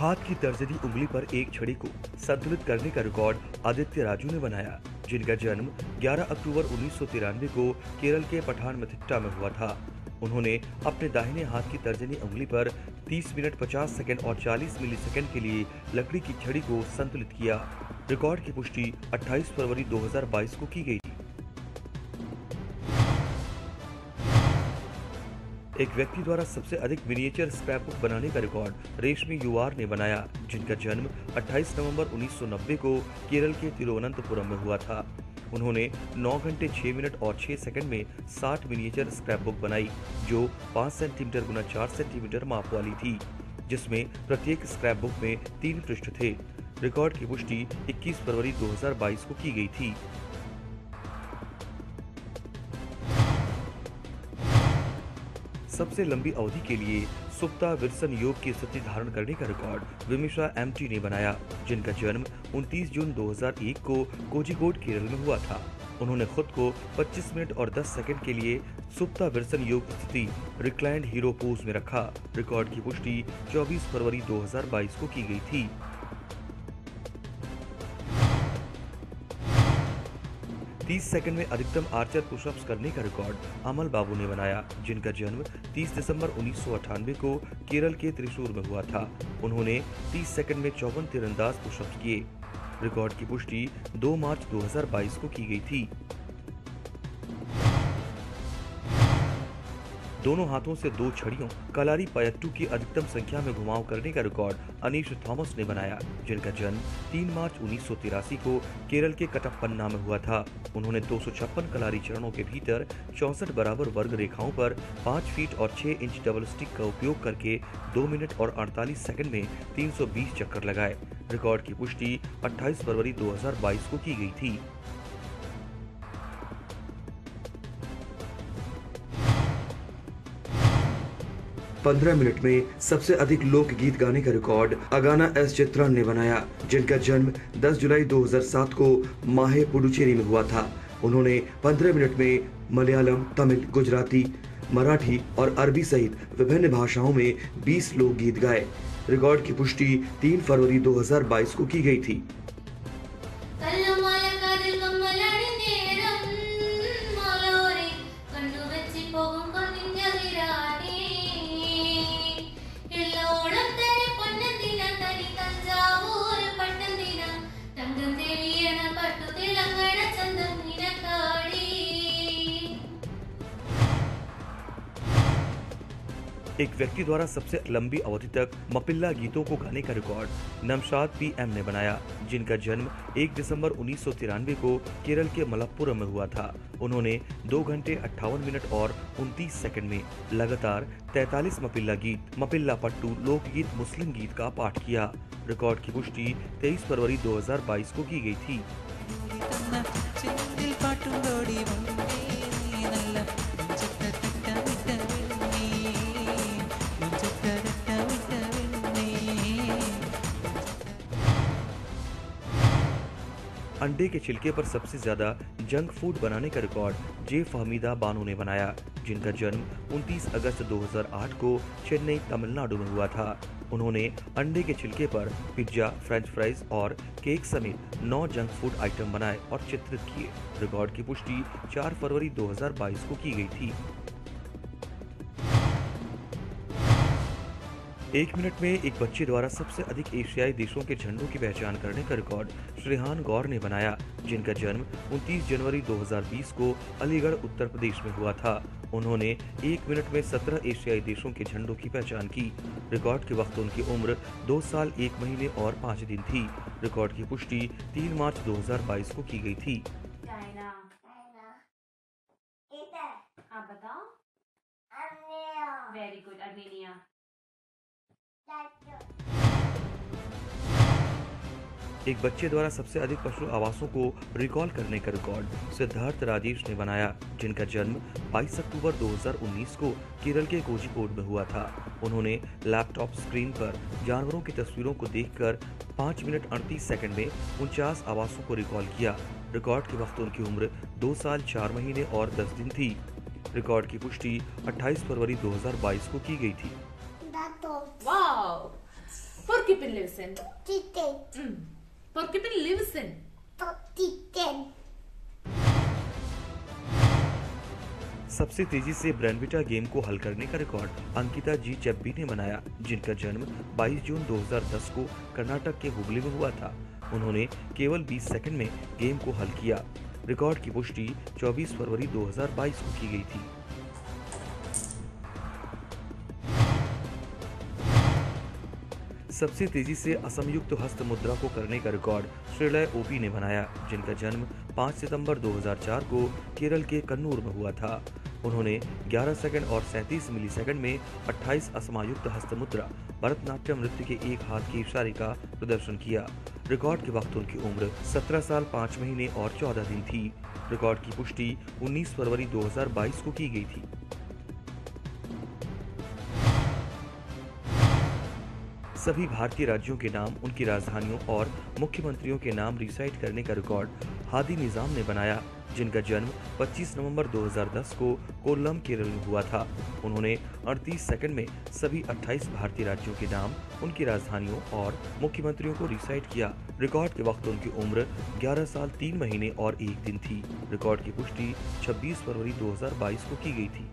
हाथ की तर्जनी उंगली पर एक छड़ी को संतुलित करने का रिकॉर्ड आदित्य राजू ने बनाया, जिनका जन्म 11 अक्टूबर 1993 को केरल के पठानमथिट्टा में हुआ था। उन्होंने अपने दाहिने हाथ की तर्जनी उंगली पर 30 मिनट 50 सेकंड और 40 मिलीसेकंड के लिए लकड़ी की छड़ी को संतुलित किया। रिकॉर्ड की पुष्टि 28 फरवरी 2022 को की गई थी। एक व्यक्ति द्वारा सबसे अधिक मिनिएचर स्क्रैपबुक बनाने का रिकॉर्ड रेशमी यूआर ने बनाया, जिनका जन्म 28 नवंबर 1990 को केरल के तिरुवनंतपुरम में हुआ था। उन्होंने 9 घंटे 6 मिनट और 6 सेकंड में 60 मिनिएचर स्क्रैपबुक बनाई, जो 5 सेंटीमीटर गुना 4 सेंटीमीटर माप वाली थी, जिसमें प्रत्येक स्क्रैपबुक में 3 पृष्ठ थे। रिकॉर्ड की पुष्टि 21 फरवरी 2022 को की गई थी। सबसे लंबी अवधि के लिए सुप्ता विल्सन योग की स्थिति धारण करने का रिकॉर्ड विमिशा एमटी ने बनाया, जिनका जन्म 29 जून 2001 को कोझिकोड केरल में हुआ था। उन्होंने खुद को 25 मिनट और 10 सेकंड के लिए सुप्ता विल्सन योग स्थिति रिक्लाइंड हीरो पोज में रखा। रिकॉर्ड की पुष्टि 24 फरवरी 2022 को की गई थी। तीस सेकंड में अधिकतम आर्चर पुशअप्स करने का रिकॉर्ड अमल बाबू ने बनाया, जिनका जन्म 30 दिसंबर 1998 को केरल के त्रिशूर में हुआ था। उन्होंने 30 सेकंड में 54 तीरंदाज पुशअप्स किए। रिकॉर्ड की पुष्टि 2 मार्च 2022 को की गई थी। दोनों हाथों से 2 छड़ियों कलारी पयट्टू की अधिकतम संख्या में घुमाव करने का रिकॉर्ड अनीश थॉमस ने बनाया, जिनका जन्म 3 मार्च 1983 को केरल के कटप्पन्ना में हुआ था। उन्होंने 256 कलारी चरणों के भीतर 64 बराबर वर्ग रेखाओं पर 5 फीट और 6 इंच डबल स्टिक का उपयोग करके 2 मिनट और 48 सेकंड में 320 चक्कर लगाए। रिकॉर्ड की पुष्टि 28 फरवरी 2022 को की गई थी। 15 मिनट में सबसे अधिक लोकगीत गाने का रिकॉर्ड अगाना एस चित्रन ने बनाया, जिनका जन्म 10 जुलाई 2007 को माहे पुडुचेरी में हुआ था। उन्होंने 15 मिनट में मलयालम, तमिल, गुजराती, मराठी और अरबी सहित विभिन्न भाषाओं में 20 लोकगीत गाए। रिकॉर्ड की पुष्टि 3 फरवरी 2022 को की गई थी। एक व्यक्ति द्वारा सबसे लंबी अवधि तक मपिल्ला गीतों को गाने का रिकॉर्ड नमशाद पीएम ने बनाया, जिनका जन्म 1 दिसंबर 1993 को केरल के मलप्पुरम में हुआ था। उन्होंने 2 घंटे 58 मिनट और 29 सेकंड में लगातार 43 मपिल्ला गीत, मपिल्ला पट्टू लोकगीत मुस्लिम गीत का पाठ किया। रिकॉर्ड की पुष्टि 23 फरवरी 2022 को की गई थी। अंडे के छिलके पर सबसे ज्यादा जंक फूड बनाने का रिकॉर्ड जे फहमीदा बानो ने बनाया, जिनका जन्म 29 अगस्त 2008 को चेन्नई, तमिलनाडु में हुआ था। उन्होंने अंडे के छिलके पर पिज्जा, फ्रेंच फ्राइज और केक समेत 9 जंक फूड आइटम बनाए और चित्रित किए। रिकॉर्ड की पुष्टि 4 फरवरी 2022 को की गई थी। 1 मिनट में एक बच्चे द्वारा सबसे अधिक एशियाई देशों के झंडों की पहचान करने का रिकॉर्ड श्रेहान गौर ने बनाया, जिनका जन्म 29 जनवरी 2020 को अलीगढ़, उत्तर प्रदेश में हुआ था। उन्होंने 1 मिनट में 17 एशियाई देशों के झंडों की पहचान की। रिकॉर्ड के वक्त उनकी उम्र 2 साल 1 महीने और 5 दिन थी। रिकॉर्ड की पुष्टि 3 मार्च 2022 को की गई थी। Very good, Armenia. एक बच्चे द्वारा सबसे अधिक पशु आवासों को रिकॉल करने का रिकॉर्ड सिद्धार्थ राजेश ने बनाया, जिनका जन्म 22 अक्टूबर 2019 को केरल के कोझिकोड में हुआ था। उन्होंने लैपटॉप स्क्रीन पर जानवरों की तस्वीरों को देखकर 5 मिनट 38 सेकंड में 49 आवासों को रिकॉल किया। रिकॉर्ड के वक्त उनकी उम्र 2 साल 4 महीने और 10 दिन थी। रिकॉर्ड की पुष्टि 28 फरवरी 2022 को की गई थी। Wow! Porque porcupine lives in? Titan. Porcupine lives in. Titan. सबसे तेजी से ब्रेनविटा गेम को हल करने का रिकॉर्ड अंकिता जी चेब्बी ने बनाया, जिनका जन्म 22 जून 2010 को कर्नाटक के हुगली में हुआ था। उन्होंने केवल 20 सेकंड में गेम को हल किया। रिकॉर्ड की पुष्टि 24 फरवरी 2022 को की गई थी। सबसे तेजी से असमयुक्त हस्त मुद्रा को करने का रिकॉर्ड श्रीलय ओपी ने बनाया, जिनका जन्म 5 सितंबर 2004 को केरल के कन्नूर में हुआ था। उन्होंने 11 सेकंड और 37 मिलीसेकंड में 28 असमयुक्त हस्त मुद्रा भरतनाट्यम नृत्य के एक हाथ के इशारे का प्रदर्शन किया। रिकॉर्ड के वक्त उनकी उम्र 17 साल 5 महीने और 14 दिन थी। रिकॉर्ड की पुष्टि 19 फरवरी 2022 को की गई थी। सभी भारतीय राज्यों के नाम, उनकी राजधानियों और मुख्यमंत्रियों के नाम रिसाइट करने का रिकॉर्ड हादी निजाम ने बनाया, जिनका जन्म 25 नवंबर 2010 को कोल्लम केरल में हुआ था। उन्होंने 38 सेकंड में सभी 28 भारतीय राज्यों के नाम, उनकी राजधानियों और मुख्यमंत्रियों को रिसाइट किया। रिकॉर्ड के वक्त उनकी उम्र 11 साल 3 महीने और 1 दिन थी। रिकॉर्ड की पुष्टि 26 फरवरी 2022 को की गई थी।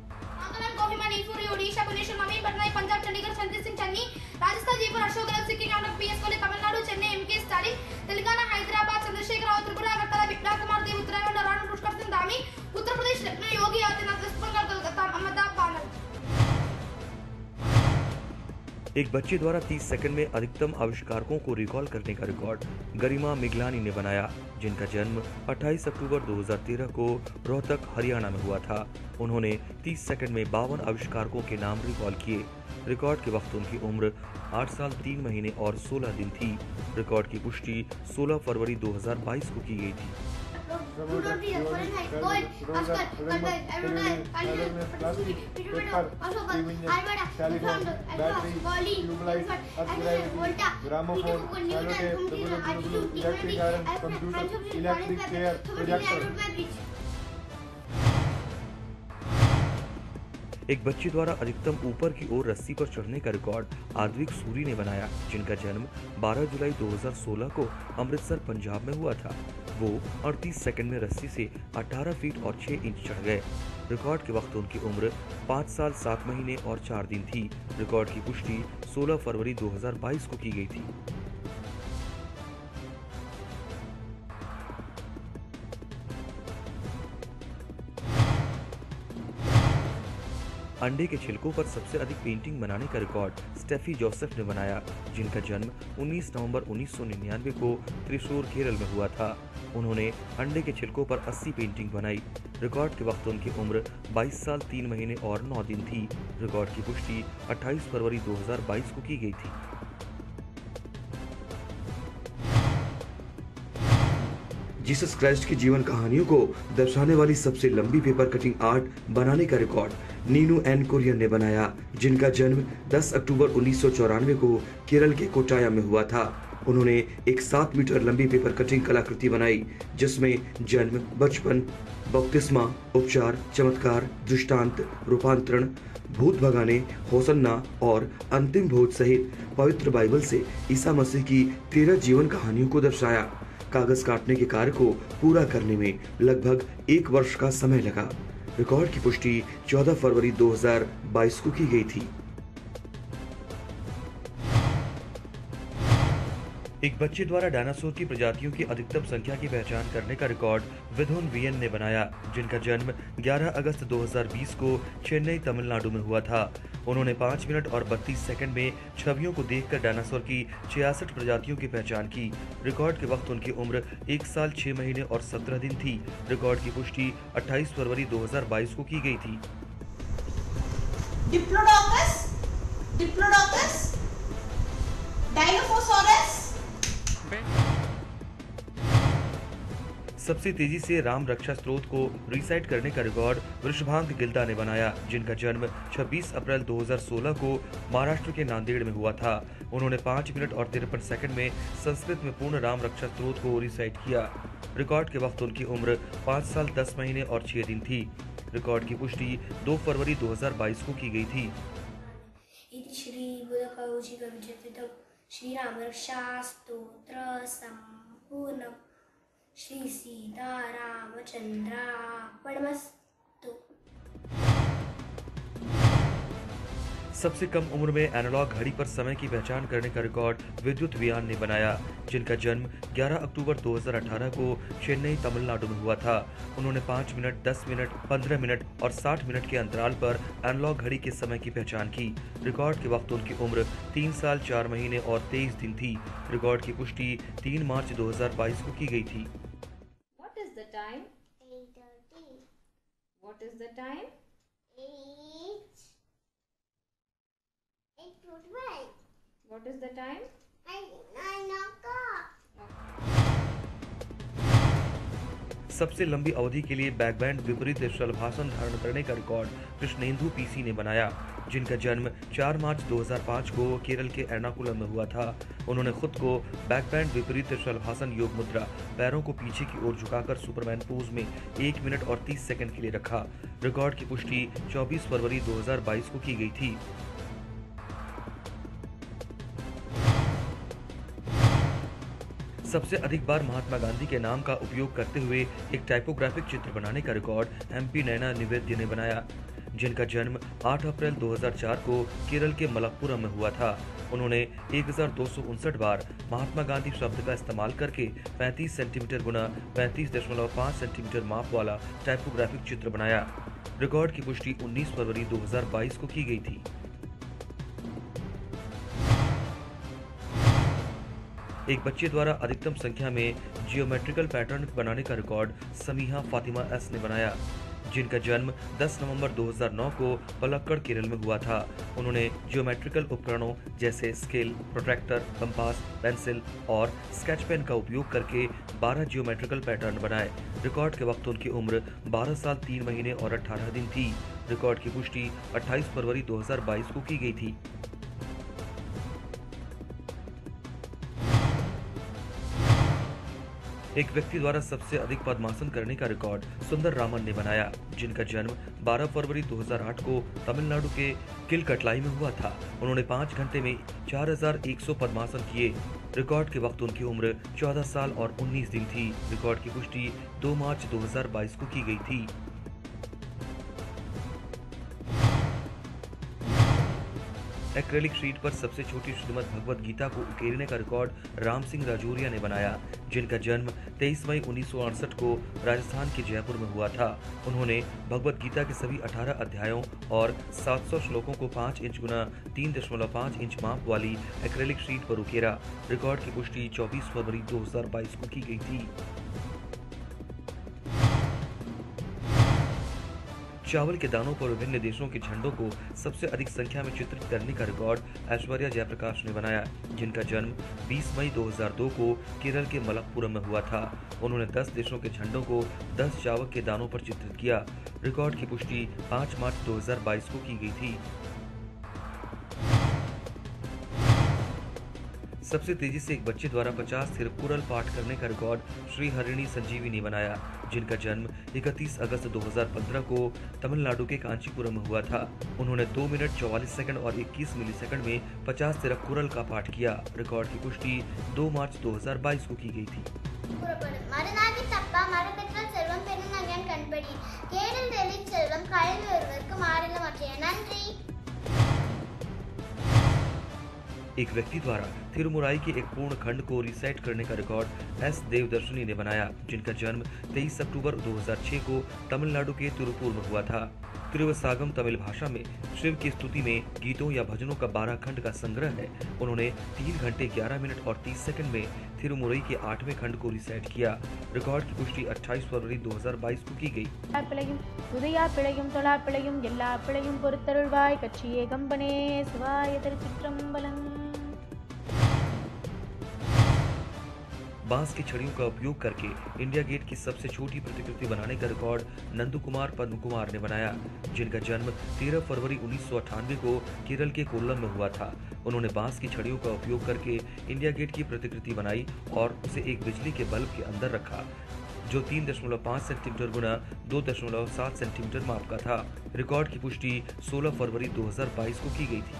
ओडिशा भुवनेश्वर मम्मी Patna Punjab Chandigarh Sanjeet Singh Channi Rajasthan Jaipur Ashok Gehlot Sikkim Karnataka PS Kohli Tamil Nadu Chennai MK Stalin Telangana Hyderabad Chandrashekhar Rao Tripura Agartala Biplab Kumar Deb Uttarakhand Rana Pushkar Singh Dhami Uttar Pradesh Lucknow Yogi Adityanath West Bengal Kolkata Ahmedabad. एक बच्चे द्वारा 30 सेकंड में अधिकतम आविष्कारकों को रिकॉल करने का रिकॉर्ड गरिमा मिगलानी ने बनाया, जिनका जन्म 28 अक्टूबर 2013 को रोहतक हरियाणा में हुआ था। उन्होंने 30 सेकंड में 52 आविष्कारकों के नाम रिकॉल किए। रिकॉर्ड के वक्त उनकी उम्र 8 साल 3 महीने और 16 दिन थी। रिकॉर्ड की पुष्टि 16 फरवरी 2022 को की गई थी। एक बच्चे द्वारा अधिकतम ऊपर की ओर रस्सी पर चढ़ने का रिकॉर्ड आद्विक सूरी ने बनाया, जिनका जन्म 12 जुलाई 2016 को अमृतसर पंजाब में हुआ था। वो 38 सेकंड में रस्सी से 18 फीट और 6 इंच चढ़ गए। रिकॉर्ड के वक्त उनकी उम्र 5 साल 7 महीने और 4 दिन थी। रिकॉर्ड की पुष्टि 16 फरवरी 2022 को की गई थी। अंडे के छिलकों पर सबसे अधिक पेंटिंग बनाने का रिकॉर्ड स्टेफी जोसेफ ने बनाया, जिनका जन्म 19 नवंबर 1999 को त्रिशूर केरल में हुआ था। उन्होंने अंडे के छिलकों पर 80 पेंटिंग बनाई। रिकॉर्ड के वक्त उनकी उम्र 22 साल 3 महीने और 9 दिन थी। रिकॉर्ड की पुष्टि 28 फरवरी 2022 को की गई थी। जीसस क्राइस्ट की जीवन कहानियों को दर्शाने वाली सबसे लंबी पेपर कटिंग आर्ट बनाने का रिकॉर्ड नीनू एन कुरियन ने बनाया, जिनका जन्म 10 अक्टूबर 1994 को केरल के कोटाया में हुआ था। उन्होंने एक 7 मीटर लंबी पेपर कटिंग कलाकृति बनाई, जिसमें जन्म, बचपन, बपतिस्मा, उपचार, चमत्कार, दृष्टांत, रूपांतरण, भूत भगाने, होसन्ना और अंतिम भोज सहित पवित्र बाइबल से ईसा मसीह की 13 जीवन कहानियों को दर्शाया। कागज काटने के कार्य को पूरा करने में लगभग 1 वर्ष का समय लगा। रिकॉर्ड की पुष्टि 14 फरवरी 2022 को की गई थी। एक बच्चे द्वारा डायनासोर की प्रजातियों की अधिकतम संख्या की पहचान करने का रिकॉर्ड विधुन वीएन ने बनाया, जिनका जन्म 11 अगस्त 2020 को चेन्नई, तमिलनाडु में हुआ था। उन्होंने 5 मिनट और 32 सेकंड में छवियों को देखकर डायनासोर की 66 प्रजातियों की पहचान की। रिकॉर्ड के वक्त उनकी उम्र 1 साल 6 महीने और 17 दिन थी। रिकॉर्ड की पुष्टि 28 फरवरी 2022 को की गई थी। डिप्लोडोकस, डायनोफोसॉरस। सबसे तेजी से राम रक्षा स्त्रोत को रिसाइट करने का रिकॉर्ड वृषभांक गिल्दा ने बनाया, जिनका जन्म 26 अप्रैल 2016 को महाराष्ट्र के नांदेड़ में हुआ था। उन्होंने 5 मिनट और 53 सेकंड में संस्कृत में पूर्ण राम रक्षा स्त्रोत को रिसाइट किया। रिकॉर्ड के वक्त उनकी उम्र 5 साल 10 महीने और 6 दिन थी। रिकॉर्ड की पुष्टि 2 फरवरी 2022 को की गई थी। श्रीरामरक्षास्तोत्र संपूर्णं श्री सीतारामचंद्रार्पणमस्तु। सबसे कम उम्र में एनालॉग घड़ी पर समय की पहचान करने का रिकॉर्ड विद्युत वियान ने बनाया, जिनका जन्म 11 अक्टूबर 2018 को चेन्नई, तमिलनाडु में हुआ था। उन्होंने 5 मिनट, 10 मिनट, 15 मिनट और 60 मिनट के अंतराल पर एनालॉग घड़ी के समय की पहचान की। रिकॉर्ड के वक्त उनकी उम्र 3 साल 4 महीने और 23 दिन थी। रिकॉर्ड की पुष्टि 3 मार्च 2022 को की गई थी। What is the time? 8:30. What is the time? 8:12. What is the time? 9 o'clock. सबसे लंबी अवधि के लिए बैकबैंड विपरीत शलभासन धारण करने का रिकॉर्ड कृष्णेंदु पीसी ने बनाया, जिनका जन्म 4 मार्च 2005 को केरल के एर्नाकुलम में हुआ था। उन्होंने खुद को बैकबैंड विपरीत शलभासन योग मुद्रा, पैरों को पीछे की ओर झुकाकर सुपरमैन पोज में 1 मिनट और 30 सेकंड के लिए रखा। रिकॉर्ड की पुष्टि 24 फरवरी 2022 को की गई थी। सबसे अधिक बार महात्मा गांधी के नाम का उपयोग करते हुए एक टाइपोग्राफिक चित्र बनाने का रिकॉर्ड एमपी नैना निवेद्य ने बनाया, जिनका जन्म 8 अप्रैल 2004 को केरल के मलप्पुरम में हुआ था। उन्होंने 1259 बार महात्मा गांधी शब्द का इस्तेमाल करके 35 सेंटीमीटर गुना 35.5 सेंटीमीटर माप वाला टाइपोग्राफिक चित्र बनाया। रिकॉर्ड की पुष्टि 19 फरवरी 2022 को की गई थी। एक बच्चे द्वारा अधिकतम संख्या में जियोमेट्रिकल पैटर्न बनाने का रिकॉर्ड समीहा फातिमा एस ने बनाया, जिनका जन्म 10 नवंबर 2009 को पलक्कड़, केरल में हुआ था। उन्होंने जियोमेट्रिकल उपकरणों जैसे स्केल, प्रोट्रैक्टर, कंपास, पेंसिल और स्केच पेन का उपयोग करके 12 जियोमेट्रिकल पैटर्न बनाए। रिकॉर्ड के वक्त उनकी उम्र 12 साल 3 महीने और 18 दिन थी। रिकॉर्ड की पुष्टि 28 फरवरी 2022 को की गई थी। एक व्यक्ति द्वारा सबसे अधिक पद्मासन करने का रिकॉर्ड सुंदर रामन ने बनाया, जिनका जन्म 12 फरवरी 2008 को तमिलनाडु के किलकटलाई में हुआ था। उन्होंने 5 घंटे में 4100 पद्मासन किए। रिकॉर्ड के वक्त उनकी उम्र 14 साल और 19 दिन थी। रिकॉर्ड की पुष्टि 2 मार्च 2022 को की गई थी। एक्रेलिक शीट पर सबसे छोटी श्रीमद् भगवद गीता को उकेरने का रिकॉर्ड राम सिंह राजौरिया ने बनाया, जिनका जन्म 23 मई 1968 को राजस्थान के जयपुर में हुआ था। उन्होंने भगवद गीता के सभी 18 अध्यायों और 700 श्लोकों को 5 इंच गुना 3.5 इंच माप वाली एक्रेलिक शीट पर उकेरा। रिकॉर्ड की पुष्टि 24 फरवरी 2022 को की गई थी। चावल के दानों पर विभिन्न देशों के झंडों को सबसे अधिक संख्या में चित्रित करने का रिकॉर्ड ऐश्वर्या जयप्रकाश ने बनाया, जिनका जन्म 20 मई 2002 को केरल के मलप्पुरम में हुआ था। उन्होंने 10 देशों के झंडों को 10 चावल के दानों पर चित्रित किया। रिकॉर्ड की पुष्टि 5 मार्च 2022 को की गई थी। सबसे तेजी से एक बच्चे द्वारा 50 थिरुकुरल पाठ करने का रिकॉर्ड श्री हरिणी संजीवी ने बनाया, जिनका जन्म 31 अगस्त 2015 को तमिलनाडु के कांचीपुरम में हुआ था। उन्होंने 2 मिनट 44 सेकंड और 21 मिलीसेकंड में 50 थिरुकुरल का पाठ किया। रिकॉर्ड की पुष्टि 2 मार्च 2022 को की गई थी। மருதாகி தப்பா மரபெற்றால் செல்வம் பெரும் நகன் கண்படி கேடல் தெளிச் செல்வம் கல்வி ஒருவருக்கு மாறில மற்ற நன்றி। एक व्यक्ति द्वारा थिरुमुराई के एक पूर्ण खंड को रीसेट करने का रिकॉर्ड एस देवदर्शनी ने बनाया, जिनका जन्म 23 अक्टूबर 2006 को तमिलनाडु के तिरुपुर में हुआ था। तिरुवसागम तमिल भाषा में शिव की स्तुति में गीतों या भजनों का 12 खंड का संग्रह है। उन्होंने 3 घंटे 11 मिनट और 30 सेकंड में थिरुमुरई के 8वें खंड को रीसेट किया। रिकॉर्ड की पुष्टि 28 फरवरी 2022 को की गई। பிழையும் உதயா பிழையும் தொழா பிழையும் எல்லா பிழையும் பொறுத்தருள்வாய் கட்சியே கம்பனே சிவாய திருச்சிற்றம்பலம்। बांस की छड़ियों का उपयोग करके इंडिया गेट की सबसे छोटी प्रतिकृति बनाने का रिकॉर्ड नंदू कुमार पद्म कुमार ने बनाया, जिनका जन्म 13 फरवरी 1998 को केरल के कोल्लम में हुआ था। उन्होंने बांस की छड़ियों का उपयोग करके इंडिया गेट की प्रतिकृति बनाई और उसे एक बिजली के बल्ब के अंदर रखा, जो 3.5 सेंटीमीटर गुना 2.7 सेंटीमीटर माप का था। रिकॉर्ड की पुष्टि 16 फरवरी 2022 को की गई थी।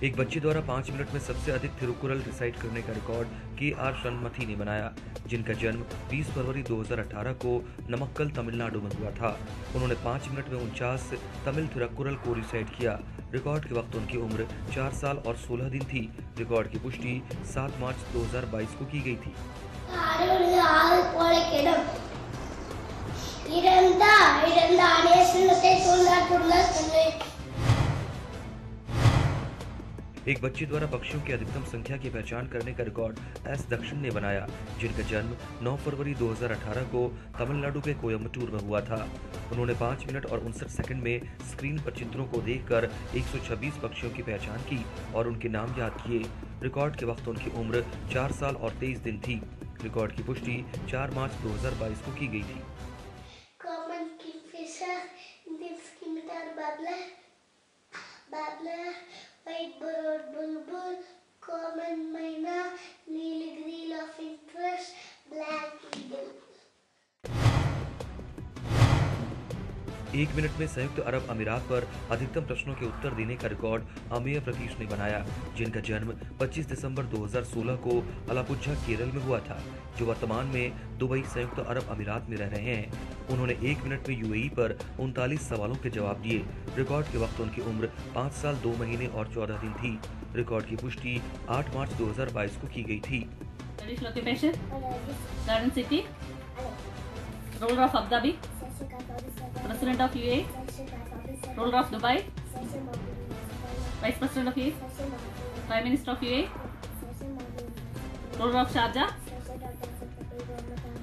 एक बच्चे द्वारा 5 मिनट में सबसे अधिक तिरुकुरल रिसाइट करने का रिकॉर्ड के.आर. शनमथी ने बनाया, जिनका जन्म 20 फरवरी 2018 को नमक्कल, तमिलनाडु में हुआ था। उन्होंने 5 मिनट में 49 तमिल तिरुकुरल को रिसाइट किया। रिकॉर्ड के वक्त उनकी उम्र 4 साल और 16 दिन थी। रिकॉर्ड की पुष्टि 7 मार्च 2022 को की गई थी। एक बच्चे द्वारा पक्षियों की अधिकतम संख्या की पहचान करने का रिकॉर्ड एस. दक्षिण ने बनाया, जिनका जन्म 9 फरवरी 2018 को तमिलनाडु के कोयम्बटूर में हुआ था। उन्होंने 5 मिनट और 59 सेकंड में स्क्रीन पर चित्रों को देखकर 126 पक्षियों की पहचान की और उनके नाम याद किए। रिकॉर्ड के वक्त उनकी उम्र 4 साल और 23 दिन थी। रिकॉर्ड की पुष्टि 4 मार्च 2022 को की गई थी। White-bird, bulbul, common myna, neeligri, laughing thrush, black eagle. 1 minute में संयुक्त अरब अमीरात पर अधिकतम प्रश्नों के उत्तर देने का रिकॉर्ड अमेय प्रतीश ने बनाया, जिनका जन्म 25 दिसंबर 2016 को अलापुझा, केरल में हुआ था, जो वर्तमान में दुबई, संयुक्त अरब अमीरात में रह रहे हैं। उन्होंने 1 मिनट में यूएई पर 39 सवालों के जवाब दिए। रिकॉर्ड के वक्त उनकी उम्र 5 साल 2 महीने और 14 दिन थी। रिकॉर्ड की पुष्टि 8 मार्च 2022 को की गई थी। Current city, ruler of Abu Dhabi, President of UAE, ruler of Dubai, Vice President of UAE, Prime Minister of UAE, ruler of Sharjah,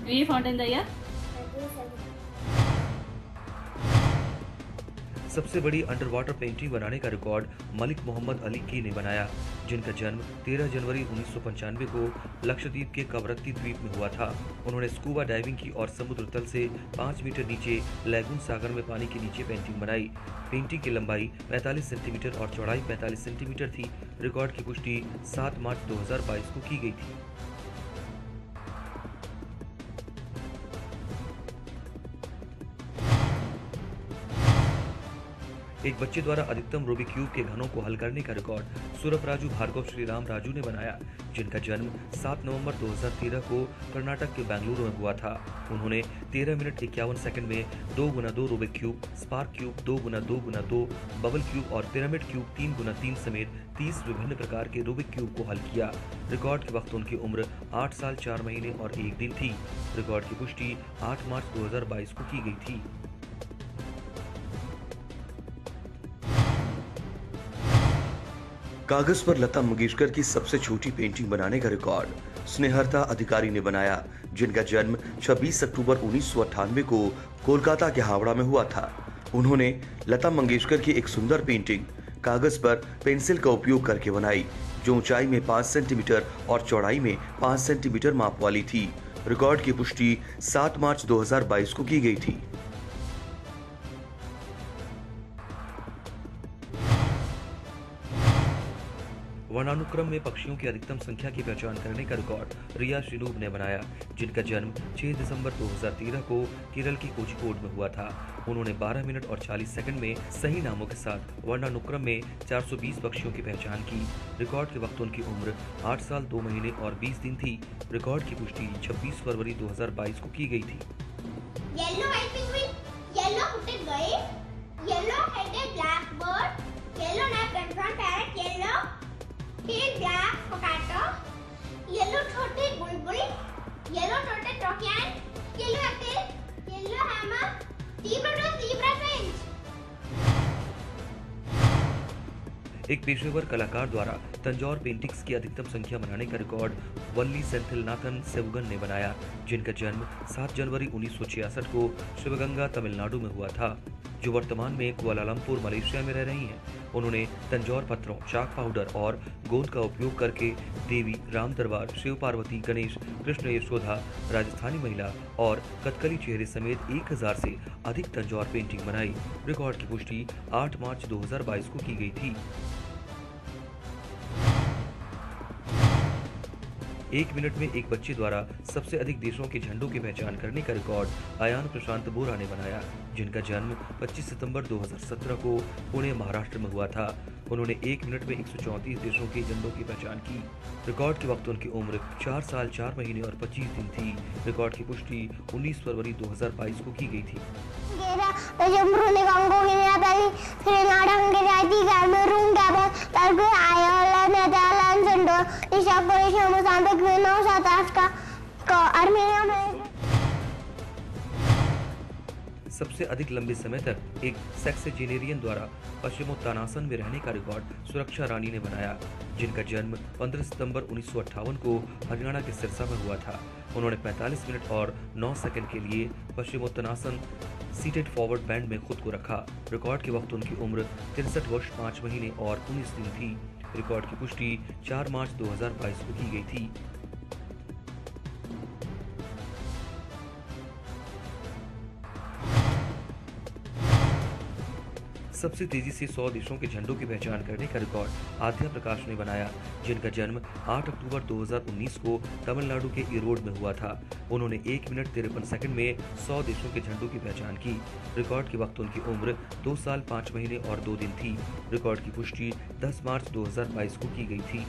UAE founded in the year. सबसे बड़ी अंडर वाटर पेंटिंग बनाने का record Malik Mohammad Ali की ने बनाया, जिनका जन्म 13 जनवरी 1995 को लक्षद्वीप के कवरत्ती द्वीप में हुआ था। उन्होंने स्कूबा डाइविंग की और समुद्र तल से 5 मीटर नीचे लैगून सागर में पानी के नीचे पेंटिंग बनाई। पेंटिंग की लंबाई 45 सेंटीमीटर और चौड़ाई 45 सेंटीमीटर थी। रिकॉर्ड की पुष्टि 7 मार्च 2022 को की गई थी। एक बच्चे द्वारा अधिकतम रूबिक क्यूब के घनों को हल करने का रिकॉर्ड सुरपराजू भार्गव श्रीराम राजू ने बनाया, जिनका जन्म 7 नवंबर 2013 को कर्नाटक के बेंगलुरु में हुआ था। उन्होंने 13 मिनट 51 सेकंड में 2x2 Rubik cube, spark cube 2x2x2, bubble cube और पिरामिड क्यूब 3x3 समेत 30 विभिन्न प्रकार के रूबिक क्यूब को हल किया। रिकॉर्ड के वक्त उनकी उम्र 8 साल 4 महीने और 1 दिन थी। रिकॉर्ड की पुष्टि 8 मार्च 2022 को की गई थी। कागज पर लता मंगेशकर की सबसे छोटी पेंटिंग बनाने का रिकॉर्ड स्नेहलता अधिकारी ने बनाया, जिनका जन्म 26 अक्टूबर 1998 को कोलकाता के हावड़ा में हुआ था। उन्होंने लता मंगेशकर की एक सुंदर पेंटिंग कागज पर पेंसिल का उपयोग करके बनाई, जो ऊंचाई में 5 सेंटीमीटर और चौड़ाई में 5 सेंटीमीटर माप वाली थी। रिकॉर्ड की पुष्टि 7 मार्च 2022 को की गई थी। वर्णानुक्रम में पक्षियों की अधिकतम संख्या की पहचान करने का रिकॉर्ड रिया शिनूब ने बनाया, जिनका जन्म 6 दिसंबर 2013 को केरल की कोझिकोड में हुआ था। उन्होंने 12 मिनट और 40 सेकंड में सही नामों के साथ वर्णानुक्रम में 420 पक्षियों की पहचान की। रिकॉर्ड के वक्त उनकी उम्र 8 साल 2 महीने और 20 दिन थी। रिकॉर्ड की पुष्टि 26 फरवरी 2022 को की गई थी। Yellow white penguin, yellow footed guide, yellow headed blackbird, yellow necked red parrot, yellow tailed black potato, yellow throated bulbul, yellow throated toucan, yellow tail, yellow hammer, zebra finch. एक पेशेवर कलाकार द्वारा तंजौर पेंटिंग्स की अधिकतम संख्या बनाने का रिकॉर्ड वल्ली सेंथिलनाथन सेवगन ने बनाया, जिनका जन्म 7 जनवरी 1966 को शिवगंगा, तमिलनाडु में हुआ था, जो वर्तमान में कुआलालंपुर, मलेशिया में रह रही हैं। उन्होंने तंजौर पत्थरों, चाक पाउडर और गोंद का उपयोग करके देवी, राम दरबार, शिव पार्वती, गणेश, कृष्ण यशोदा, राजस्थानी महिला और कथकली चेहरे समेत 1000 से अधिक तंजौर पेंटिंग बनाई। रिकॉर्ड की पुष्टि 8 मार्च 2022 को की गई थी। 1 मिनट में एक बच्चे द्वारा सबसे अधिक देशों के झंडों की पहचान करने का रिकॉर्ड अयान प्रशांत बोरा ने बनाया, जिनका जन्म 25 सितंबर 2017 को पुणे, महाराष्ट्र में हुआ था। उन्होंने 1 मिनट में 134 देशों के झंडों की पहचान की। रिकॉर्ड के वक्त उनकी उम्र 4 साल 4 महीने और 25 दिन थी। रिकॉर्ड की पुष्टि 19 फरवरी 2022 को की गई थी। सबसे अधिक लंबे समय तक एक सेक्सेजेनेरियन द्वारा पश्चिमोत्तानासन में रहने का रिकॉर्ड सुरक्षा रानी ने बनाया, जिनका जन्म 15 सितंबर 1958 को हरियाणा के सिरसा में हुआ था। उन्होंने 45 मिनट और 9 सेकंड के लिए पश्चिमोत्तानासन सीटेड फॉरवर्ड बैंड में खुद को रखा। रिकॉर्ड के वक्त उनकी उम्र 63 वर्ष 5 महीने और 19 दिन थी। रिकॉर्ड की पुष्टि 4 मार्च 2022 को की गई थी। सबसे तेजी से 100 देशों के झंडों की पहचान करने का रिकॉर्ड आद्या प्रकाश ने बनाया, जिनका जन्म 8 अक्टूबर 2019 को तमिलनाडु के ईरोड में हुआ था। उन्होंने 1 मिनट 53 सेकंड में 100 देशों के झंडों की पहचान की। रिकॉर्ड के वक्त उनकी उम्र 2 साल 5 महीने और 2 दिन थी। रिकॉर्ड की पुष्टि 10 मार्च 2022 को की गई थी।